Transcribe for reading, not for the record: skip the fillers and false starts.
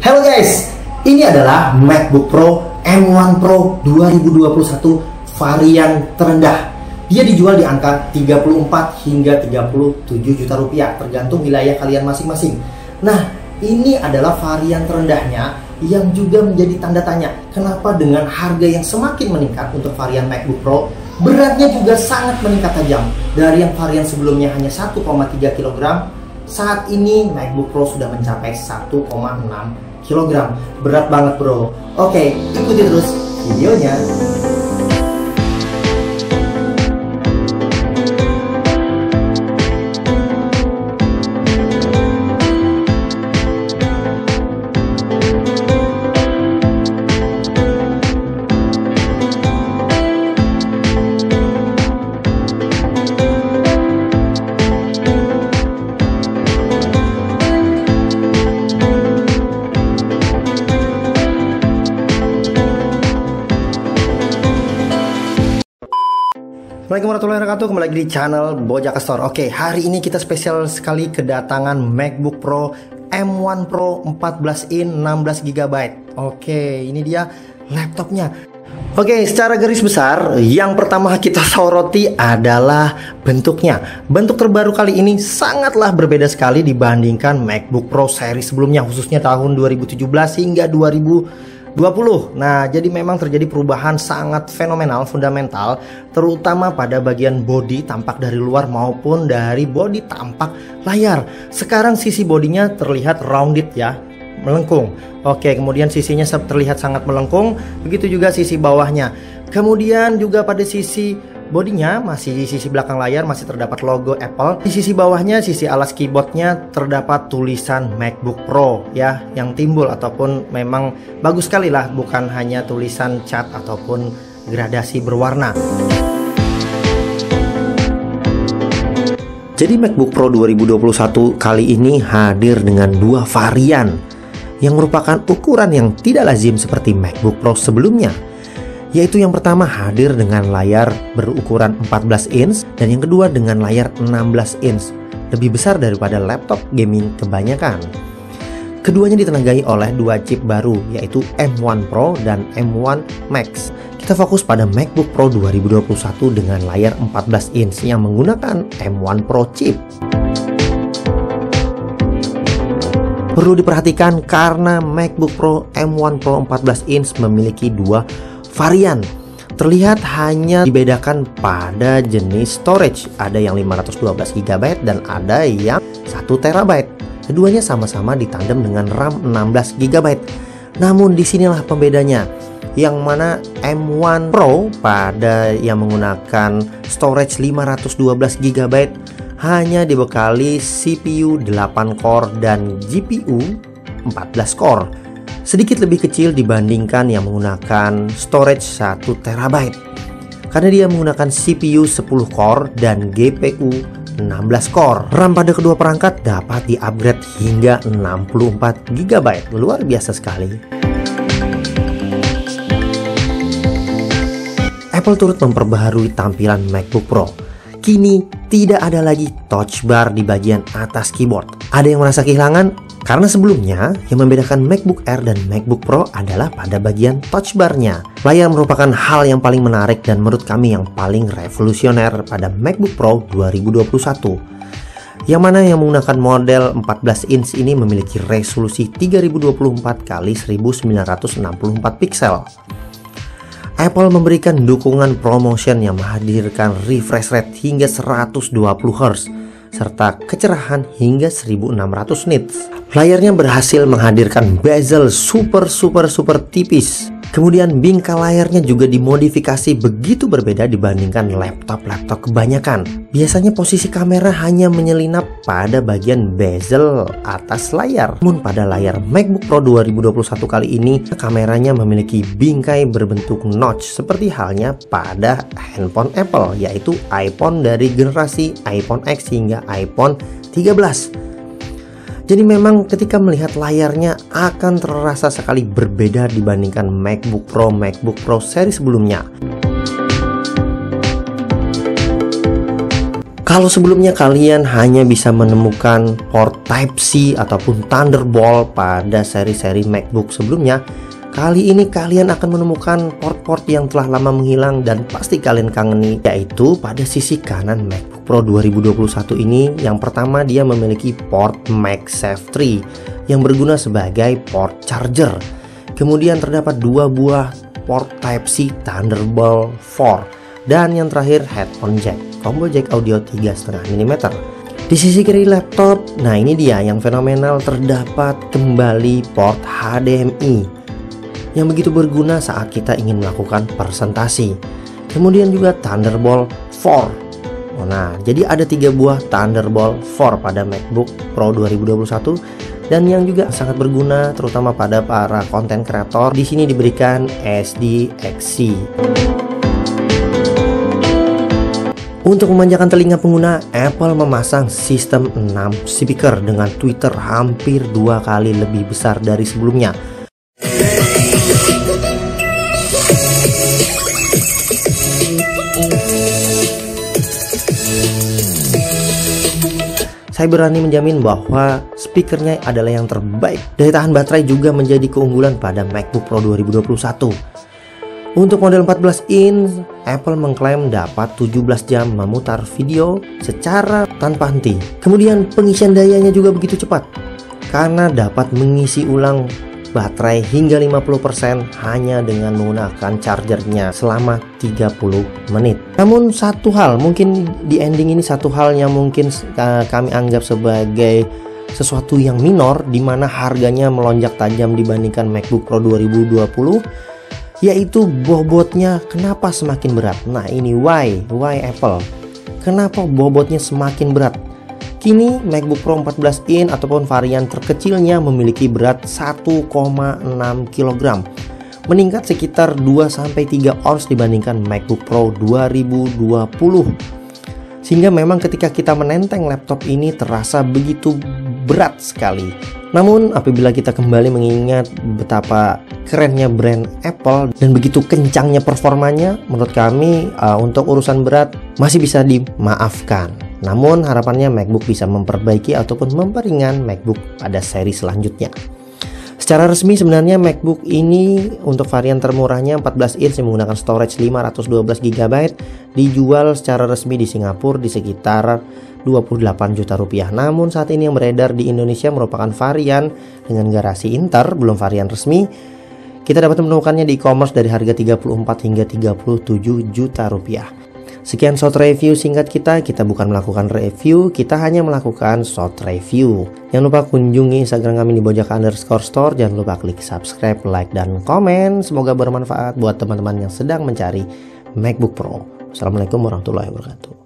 Halo guys, ini adalah MacBook Pro M1 Pro 2021 varian terendah. Dia dijual di angka 34 hingga 37 juta rupiah, tergantung wilayah kalian masing-masing. Nah, ini adalah varian terendahnya yang juga menjadi tanda tanya. Kenapa dengan harga yang semakin meningkat untuk varian MacBook Pro, beratnya juga sangat meningkat tajam. Dari yang varian sebelumnya hanya 1,3 kg, saat ini MacBook Pro sudah mencapai 1,6 kg. Berat banget bro. Oke, ikuti terus videonya. Assalamualaikum warahmatullahi wabarakatuh. Kembali lagi di channel Bojaka Store. Oke, hari ini kita spesial sekali kedatangan MacBook Pro M1 Pro 14 in 16 GB. Oke, ini dia laptopnya. Oke, secara garis besar, yang pertama kita soroti adalah bentuknya. Bentuk terbaru kali ini sangatlah berbeda sekali dibandingkan MacBook Pro seri sebelumnya, khususnya tahun 2017 hingga 2020. Nah, jadi memang terjadi perubahan sangat fenomenal, fundamental, terutama pada bagian bodi tampak dari luar maupun dari bodi tampak layar. Sekarang sisi bodinya terlihat rounded ya, melengkung. Oke, kemudian sisinya terlihat sangat melengkung, begitu juga sisi bawahnya. Kemudian juga pada sisi bodinya, masih di sisi belakang layar masih terdapat logo Apple. Di sisi bawahnya, sisi alas keyboardnya terdapat tulisan MacBook Pro ya, yang timbul ataupun memang bagus sekali lah, bukan hanya tulisan cat ataupun gradasi berwarna. Jadi MacBook Pro 2021 kali ini hadir dengan dua varian yang merupakan ukuran yang tidak lazim seperti MacBook Pro sebelumnya. Yaitu yang pertama hadir dengan layar berukuran 14 inch dan yang kedua dengan layar 16 inch, lebih besar daripada laptop gaming kebanyakan. Keduanya ditenagai oleh dua chip baru yaitu M1 Pro dan M1 Max. Kita fokus pada MacBook Pro 2021 dengan layar 14 inch yang menggunakan M1 Pro chip. Perlu diperhatikan karena MacBook Pro M1 Pro 14 inch memiliki dua varian. Terlihat hanya dibedakan pada jenis storage. Ada yang 512 GB dan ada yang 1 TB. Keduanya sama-sama ditandem dengan RAM 16 GB. Namun disinilah pembedanya, yang mana M1 Pro pada yang menggunakan storage 512 GB hanya dibekali CPU 8 core dan GPU 14 core. Sedikit lebih kecil dibandingkan yang menggunakan storage 1 TB. Karena dia menggunakan CPU 10 core dan GPU 16 core. RAM pada kedua perangkat dapat di-upgrade hingga 64 GB. Luar biasa sekali. Apple turut memperbaharui tampilan MacBook Pro. Kini tidak ada lagi touch bar di bagian atas keyboard. Ada yang merasa kehilangan? Karena sebelumnya yang membedakan MacBook Air dan MacBook Pro adalah pada bagian touch bar-nya. Layar merupakan hal yang paling menarik dan menurut kami yang paling revolusioner pada MacBook Pro 2021. Yang mana yang menggunakan model 14 inch ini memiliki resolusi 3024 x 1964 pixel. Apple memberikan dukungan ProMotion yang menghadirkan refresh rate hingga 120 Hz serta kecerahan hingga 1600 nits. Layarnya berhasil menghadirkan bezel super tipis. Kemudian bingkai layarnya juga dimodifikasi begitu berbeda dibandingkan laptop-laptop kebanyakan. Biasanya posisi kamera hanya menyelinap pada bagian bezel atas layar. Namun pada layar MacBook Pro 2021 kali ini, kameranya memiliki bingkai berbentuk notch seperti halnya pada handphone Apple, yaitu iPhone dari generasi iPhone X hingga iPhone 13. Jadi memang ketika melihat layarnya akan terasa sekali berbeda dibandingkan MacBook Pro seri sebelumnya. Kalau sebelumnya kalian hanya bisa menemukan port Type-C ataupun Thunderbolt pada seri-seri MacBook sebelumnya, kali ini kalian akan menemukan port-port yang telah lama menghilang dan pasti kalian kangeni, yaitu pada sisi kanan MacBook Pro 2021 ini. Yang pertama, dia memiliki port MagSafe 3 yang berguna sebagai port charger. Kemudian terdapat 2 buah port Type-C Thunderbolt 4, dan yang terakhir headphone jack, combo jack audio 3,5 mm. Di sisi kiri laptop, nah ini dia yang fenomenal, terdapat kembali port HDMI yang begitu berguna saat kita ingin melakukan presentasi. Kemudian juga Thunderbolt 4. Nah, jadi ada 3 buah Thunderbolt 4 pada MacBook Pro 2021, dan yang juga sangat berguna terutama pada para konten kreator. Di sini diberikan SDXC. Untuk memanjakan telinga pengguna, Apple memasang sistem 6 speaker dengan tweeter hampir 2 kali lebih besar dari sebelumnya. Saya berani menjamin bahwa speakernya adalah yang terbaik. Daya tahan baterai juga menjadi keunggulan pada MacBook Pro 2021. Untuk model 14 inch, Apple mengklaim dapat 17 jam memutar video secara tanpa henti. Kemudian pengisian dayanya juga begitu cepat, karena dapat mengisi ulang baterai hingga 50% hanya dengan menggunakan chargernya selama 30 menit. Namun satu hal, mungkin di ending ini satu hal yang mungkin kami anggap sebagai sesuatu yang minor, di mana harganya melonjak tajam dibandingkan MacBook Pro 2020, yaitu bobotnya kenapa semakin berat. Nah ini why Apple, kenapa bobotnya semakin berat. Kini MacBook Pro 14 inch ataupun varian terkecilnya memiliki berat 1,6 kg, meningkat sekitar 2-3 ons dibandingkan MacBook Pro 2020. Sehingga memang ketika kita menenteng laptop ini terasa begitu berat sekali. Namun apabila kita kembali mengingat betapa kerennya brand Apple dan begitu kencangnya performanya, menurut kami untuk urusan berat masih bisa dimaafkan. Namun harapannya MacBook bisa memperbaiki ataupun memperingan MacBook pada seri selanjutnya. Secara resmi sebenarnya MacBook ini untuk varian termurahnya 14 inch yang menggunakan storage 512 GB dijual secara resmi di Singapura di sekitar 28 juta rupiah. Namun saat ini yang beredar di Indonesia merupakan varian dengan garasi Inter, belum varian resmi. Kita dapat menemukannya di e-commerce dari harga 34 hingga 37 juta rupiah. Sekian short review singkat kita bukan melakukan review, kita hanya melakukan short review. Jangan lupa kunjungi Instagram kami di bojaka_store, jangan lupa klik subscribe, like, dan komen. Semoga bermanfaat buat teman-teman yang sedang mencari MacBook Pro. Assalamualaikum warahmatullahi wabarakatuh.